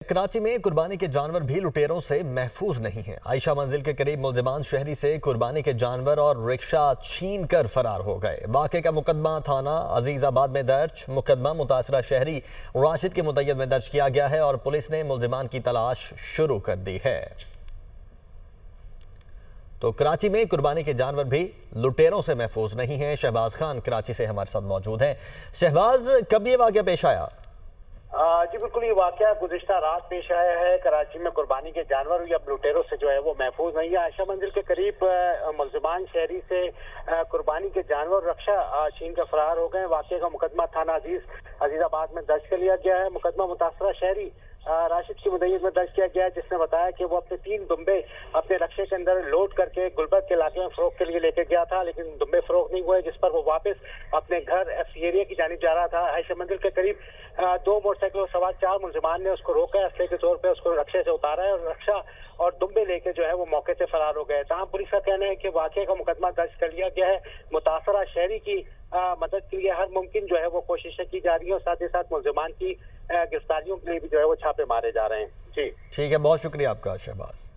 कराची में कुर्बानी के जानवर भी लुटेरों से महफूज नहीं हैं। आयशा मंजिल के करीब मुल्जिमान शहरी से कुर्बानी के जानवर और रिक्शा छीन कर फरार हो गए। वाक़े का मुकदमा थाना अजीजाबाद में दर्ज। मुकदमा मुतासरा शहरी राशिद के मुतय्यद में दर्ज किया गया है और पुलिस ने मुल्जिमान की तलाश शुरू कर दी है। तो कराची में कुर्बानी के जानवर भी लुटेरों से महफूज नहीं हैं। शहबाज खान कराची से हमारे साथ मौजूद हैं। शहबाज, कब ये वाक़या पेश आया? जी बिल्कुल, ये वाकया गुज़िश्ता रात पेश आया है। कराची में कुर्बानी के जानवर या लुटेरों से जो है वो महफूज नहीं है। आयशा मंजिल के करीब मुल्जिमान शहरी से कुर्बानी के जानवर रक्षा छीन कर फरार हो गए। वाकये का मुकदमा थाना अजीजाबाद में दर्ज कर लिया गया है। मुकदमा मुतासरा शहरी राशिद की मुद्दत में दर्ज किया गया है, जिसने बताया कि वो अपने 3 दुम्बे अपने रक्शे के अंदर लोड करके गुलबर्ग के इलाके में फरोख्त के लिए लेके गया था, लेकिन दुम्बे फरोख्त नहीं हुए, जिस पर वो वापस अपने घर एफसी एरिया की जानिब जा रहा था। आयशा मंजिल के करीब 2 मोटरसाइकिलों सवार 4 मुल्जिमान ने उसको रोका, असले के तौर पर उसको रक्शे से उतारा है और रक्षा और दुम्बे लेके जो है वो मौके से फरार हो गए। तमाम पुलिस का कहना है कि वाकये का मुकदमा दर्ज कर लिया गया है। मुतासरा शहरी की मदद के लिए हर मुमकिन जो है वो कोशिशें की जा रही है और साथ ही साथ मुल्जिमान की गिरफ्तारियों के लिए भी जो है वो छापे मारे जा रहे हैं। जी ठीक है, बहुत शुक्रिया आपका शहबाज।